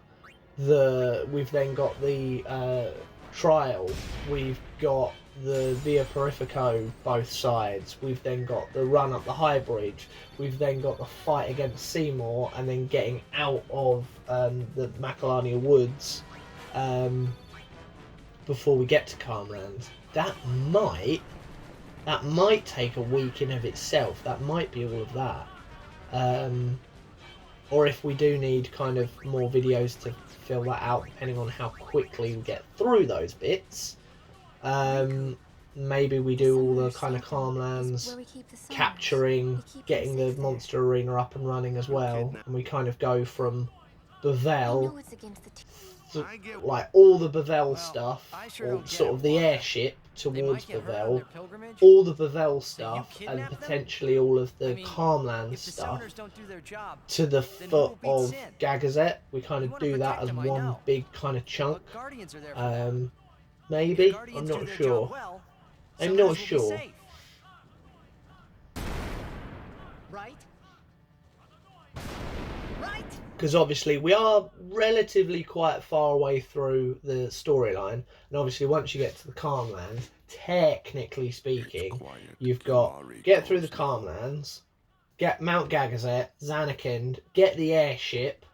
we've then got the trial, we've got the Via Purifico both sides, we've then got the run up the high bridge, we've then got the fight against Seymour, and then getting out of the Macalania Woods before we get to Calmlands. That might take a week in of itself. That might be all of that. Or if we do need kind of more videos to fill that out, depending on how quickly we get through those bits, maybe we do all the kind of Calmlands, capturing, getting the monster arena up and running as well, and we kind of go from Bavel, like all the Bavel stuff, or sort of the airship towards Bavel, all the Bavel stuff, and potentially all of the Calmlands stuff to the foot of Gagazet. We kind of do that as one big kind of chunk. Maybe? I'm not sure. I'm not sure. Right? Because obviously we are relatively quite far away through the storyline, and obviously once you get to the Calmlands, technically speaking, you've got get through the Calmlands, get Mount Gagazet, Zanakind, get the airship,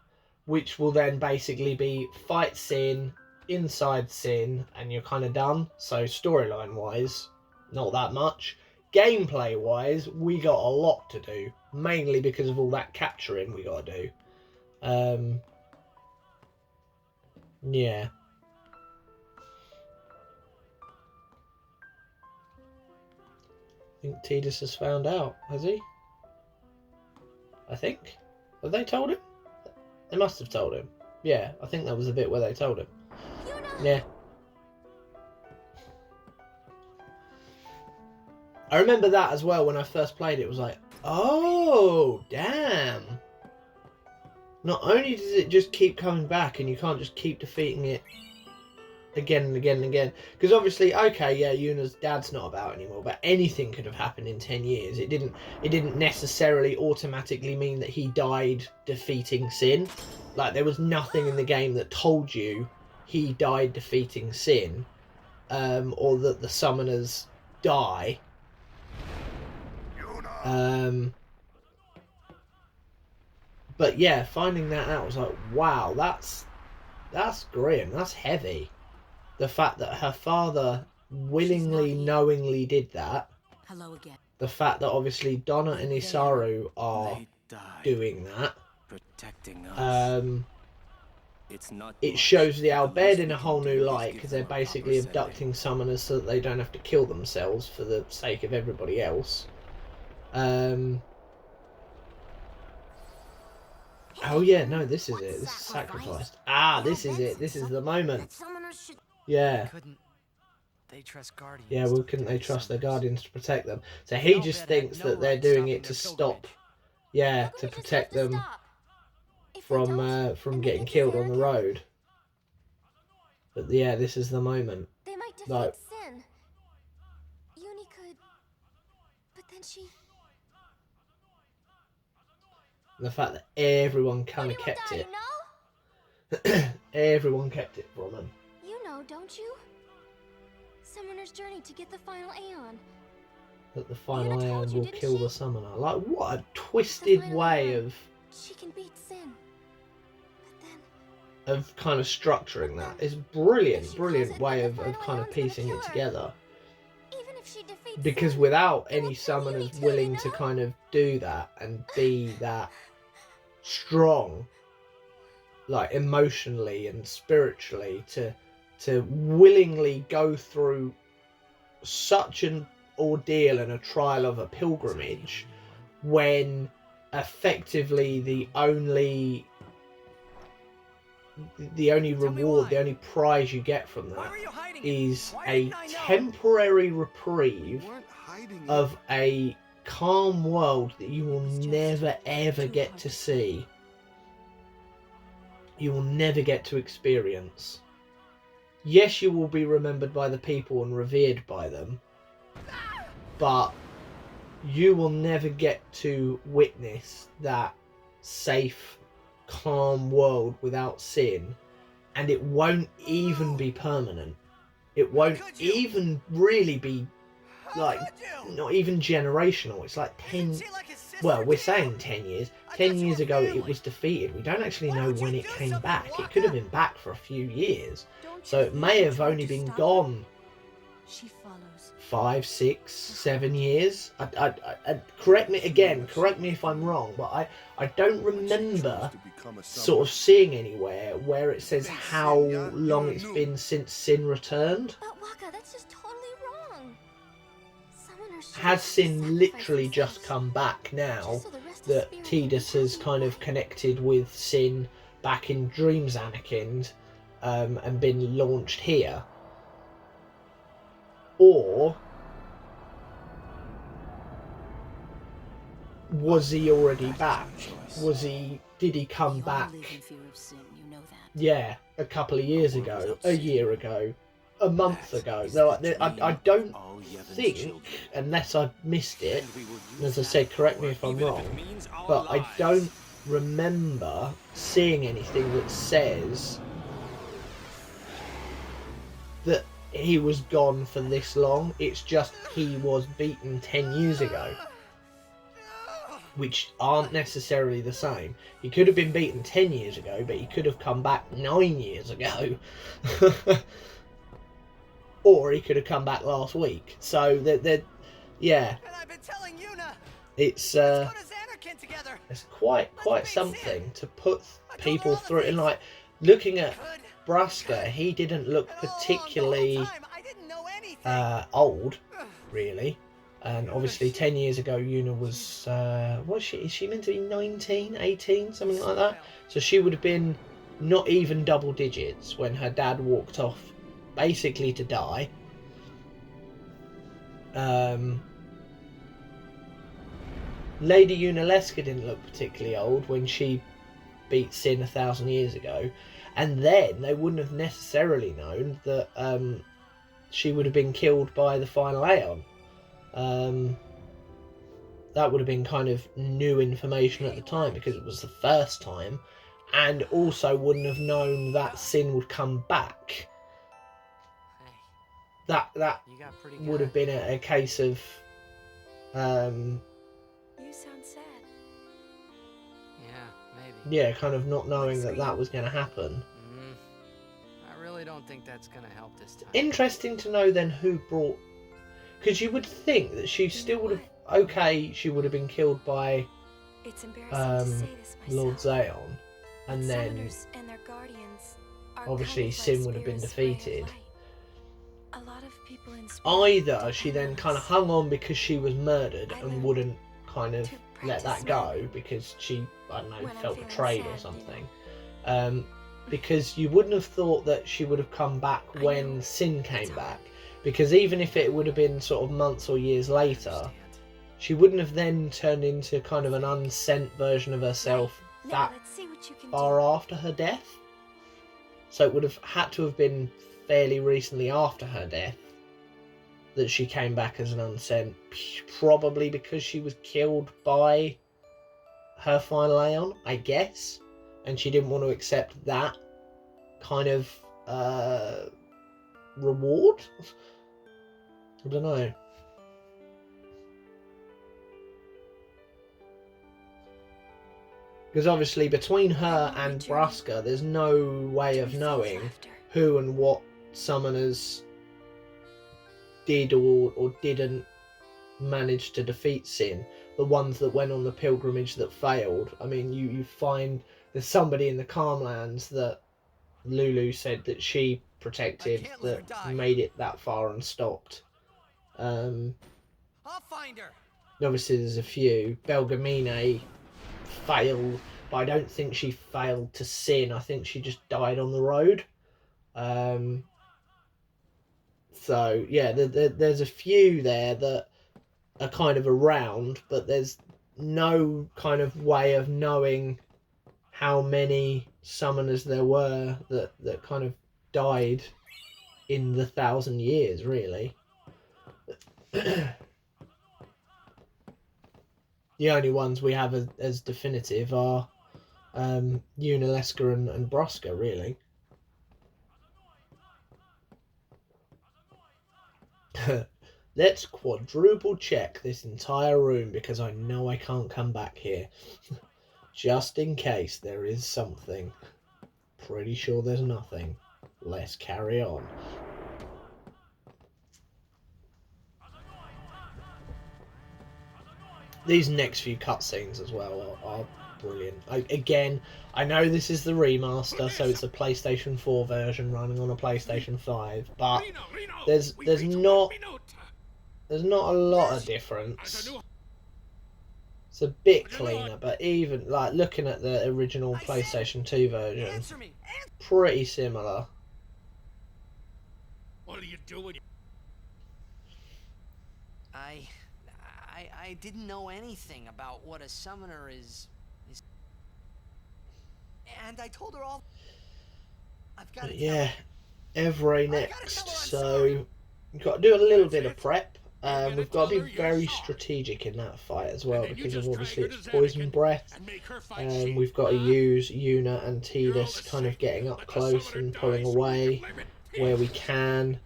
which will then basically be fight Sin, inside Sin, and you're kind of done. So storyline wise, not that much. Gameplay wise, we got a lot to do, mainly because of all that capturing we got to do. Yeah. I think Tidus has found out, has he? I think. Have they told him? They must have told him. Yeah, I think that was the bit where they told him. Yeah. I remember that as well when I first played it. It was like, oh, damn. Not only does it just keep coming back and you can't just keep defeating it again and again and again. Because obviously, okay, yeah, Yuna's dad's not about anymore, but anything could have happened in 10 years. It didn't necessarily automatically mean that he died defeating Sin. Like, there was nothing in the game that told you he died defeating Sin, or that the summoners die. But yeah, finding that out was like, wow, that's grim, that's heavy. The fact that her father willingly, knowingly did that. Hello again. The fact that obviously Donna and Isaru are doing that. Protecting us. It shows the Albed in a whole new light, because they're basically abducting summoners so that they don't have to kill themselves for the sake of everybody else. Oh yeah, no, this is it. This is sacrificed. Ah, this is it. This is the moment. Yeah. They trust guardians. Yeah, well, couldn't they trust their guardians to protect them? So he just thinks that they're doing it to stop, yeah, to protect them from getting killed on the road. But yeah, this is the moment. They might defeat Like, Sin. Uni could, but then she. the fact that everyone kind of kept it. Everyone kept it from him. You know, don't you? Summoner's journey to get the final Aeon. That the final Yuna told Aeon you, will didn't kill she? the summoner. Like, what a twisted final way Aeon. of She can beat Sin. But then. of kind of structuring that. It's brilliant way of kind of piecing it together. Even if she defeats Because Sin, without it any will kill summoners Uni too, willing you to know? kind of do that and be that strong, like emotionally and spiritually, to willingly go through such an ordeal and a trial of a pilgrimage, when effectively the only reward, the only prize you get from that is a temporary reprieve of a calm world that you will never ever get to see. You will never get to experience. Yes, you will be remembered by the people and revered by them, but you will never get to witness that safe, calm world without Sin, and it won't even be permanent. It won't even really be, like, not even generational. It's like 10, well, we're saying 10 years. 10 years ago it was defeated. We don't actually know when it came back. It could have been back for a few years. So it may have only been gone She follows. 5, 6, 7 years. Correct me if I'm wrong, but I don't remember sort of seeing anywhere where it says how long it's been since Sin returned. But Waka, that's just totally wrong. Summoners should Has Sin sacrifice literally just themselves, come back now just so the rest of that Spirit can Tidus has continue? kind of connected with Sin back in Dreams Anakin, and been launched here? Or was he already back? Did he come back, Live in fear of sin, you know that. yeah, a couple of years ago, a year ago, a month ago? No, I don't think, unless I've missed it, and as I said, correct me if I'm wrong, but I don't remember seeing anything that says that he was gone for this long. It's just he was beaten 10 years ago. which aren't necessarily the same. He could have been beaten 10 years ago, but he could have come back 9 years ago. Or he could have come back last week. So, yeah. And I've been telling Yuna. It's Let's go to Xanarkin together. it's quite something to put people through. And like, looking at Brusker, he didn't look particularly old, really. And obviously 10 years ago Yuna was, is she meant to be 19, 18, something like that? So she would have been not even double digits when her dad walked off basically to die. Lady Yunalesca didn't look particularly old when she beat Sin 1,000 years ago. And then they wouldn't have necessarily known that she would have been killed by the final Aeon. That would have been kind of new information at the time because it was the first time, and also wouldn't have known that Sin would come back. That would have been a case of You sound sad. Yeah, maybe. yeah, kind of not knowing that was going to happen. I really don't think that's gonna help this time. Interesting to know then who brought, because you would think that she still would have, okay, she would have been killed by It's embarrassing to say this myself. Lord Xeon, and but then summoners and their guardians are obviously kind of Sin like would have been spirits' ray of defeated. light. A lot of people in spirit Either she then depend on kind of us hung on because she was murdered I and learned wouldn't kind of to let that practice go smiling because she, I don't know, when I'm felt feeling betrayed sad, or you something. Because you wouldn't have thought that she would have come back I when know. Sin It's came hard. back. Because even if it would have been sort of months or years later, she wouldn't have then turned into kind of an unsent version of herself Now that let's see what you can far do. after her death. So it would have had to have been fairly recently after her death that she came back as an unsent, probably because she was killed by her final Aeon, I guess, and she didn't want to accept that kind of reward. I don't know. Because obviously between her and Brusker, there's no way of knowing who and what summoners did or didn't manage to defeat Sin. The ones that went on the pilgrimage that failed. I mean, you find there's somebody in the Calmlands that Lulu said that she protected that made it that far and stopped. I'll find her. Obviously there's a few. Belgamine failed, but I don't think she failed to Sin. I think she just died on the road. So yeah, there's a few there that are kind of around, but there's no kind of way of knowing how many summoners there were that kind of died in the 1,000 years, really. The only ones we have as definitive are Yunalesca and Brusker, really. Let's quadruple check this entire room because I know I can't come back here. Just in case there is something. Pretty sure there's nothing. Let's carry on. These next few cutscenes as well are brilliant. Again, I know this is the remaster, so it's a PlayStation 4 version running on a PlayStation 5, but there's not a lot of difference. It's a bit cleaner, but even like looking at the original PlayStation 2 version, pretty similar. What are you doing? I didn't know anything about what a summoner is. And I told her all. I've got to yeah, Evray next, so we've got to do a little bit of prep. We've got to be very strategic in that fight as well because of obviously it's poison breath. We've got to use Yuna and Tidus kind of getting up close and pulling away where we can.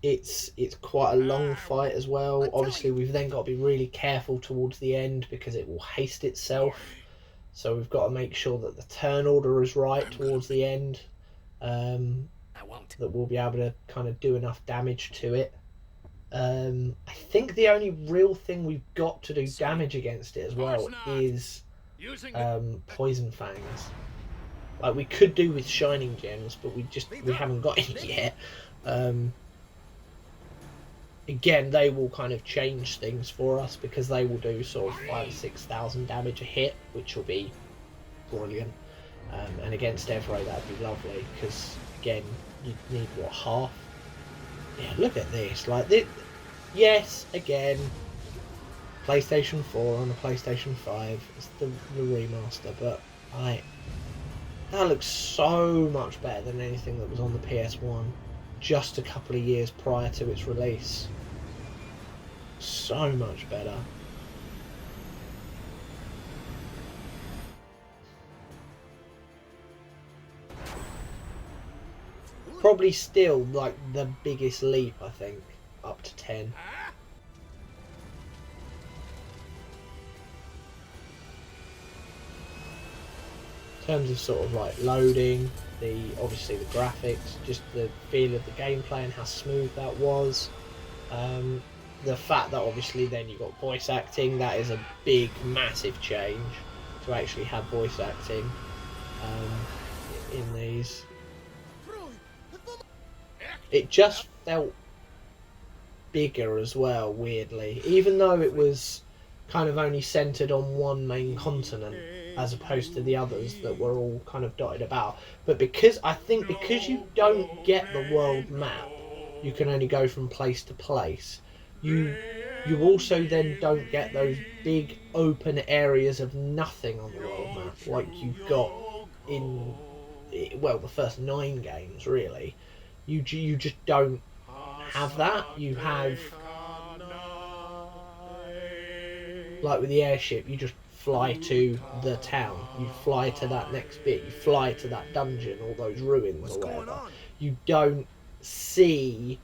It's quite a long fight as well. Obviously, we've then got to be really careful towards the end because it will haste itself. So we've got to make sure that the turn order is right towards the end. I won't. That we'll be able to kind of do enough damage to it. I think the only real thing we've got to do damage against it as well is poison fangs. Like we could do with shining gems, but we haven't got any yet. Again, they will kind of change things for us because they will do sort of 5,000-6,000 damage a hit, which will be brilliant. And against Evro, that'd be lovely because again, you'd need what, half? Yeah, look at this. Like this. Yes, again, PlayStation 4 on the PlayStation 5. It's the remaster, but that looks so much better than anything that was on the PS1 just a couple of years prior to its release. So much better. Probably still like the biggest leap, I think, up to 10. In terms of sort of like loading, obviously the graphics, just the feel of the gameplay and how smooth that was. The fact that obviously then you got voice acting, that is a big, massive change to actually have voice acting in these. It just felt bigger as well, weirdly, even though it was kind of only centered on one main continent as opposed to the others that were all kind of dotted about. But because you don't get the world map, you can only go from place to place. You also then don't get those big open areas of nothing on the world map like you got in, well, the first 9 games really. You just don't have that. You have, like with the airship, you just fly to the town, you fly to that next bit, you fly to that dungeon or those ruins or whatever. You don't see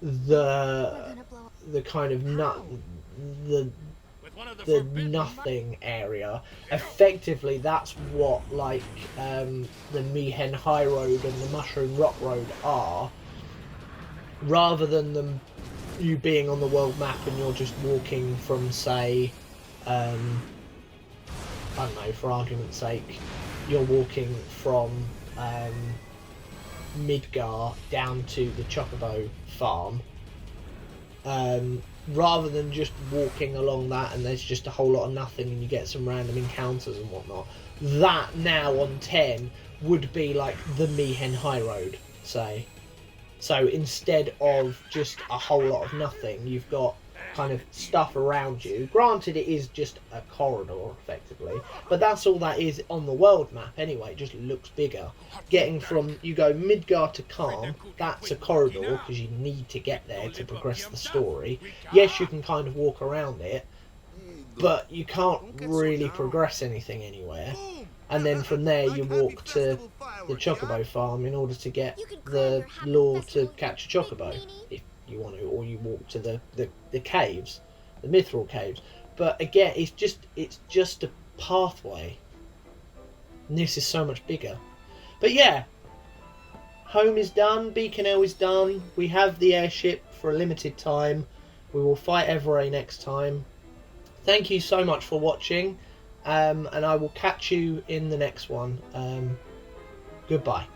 the kind of the nothing area. Effectively, that's what like the Mihen High Road and the Mushroom Rock Road are, rather than you being on the world map and you're just walking from, say, I don't know, for argument's sake, you're walking from Midgar down to the Chocobo farm, rather than just walking along that and there's just a whole lot of nothing and you get some random encounters and whatnot. That now on 10 would be like the Mihen High Road, say. So instead of just a whole lot of nothing, you've got kind of stuff around you. Granted, it is just a corridor, effectively, but that's all that is on the world map anyway. It just looks bigger. Getting from, you go Midgar to Calm, that's a corridor, because you need to get there to progress the story. Yes, you can kind of walk around it, but you can't really progress anything anywhere. And then from there you walk to the Chocobo farm in order to get the lure to catch a Chocobo, if you want to, or you walk to the caves, the Mithril caves. But again, it's just a pathway. And this is so much bigger. But yeah, Home is done, Beacon Hill is done. We have the airship for a limited time. We will fight Everay next time. Thank you so much for watching. And I will catch you in the next one. Goodbye.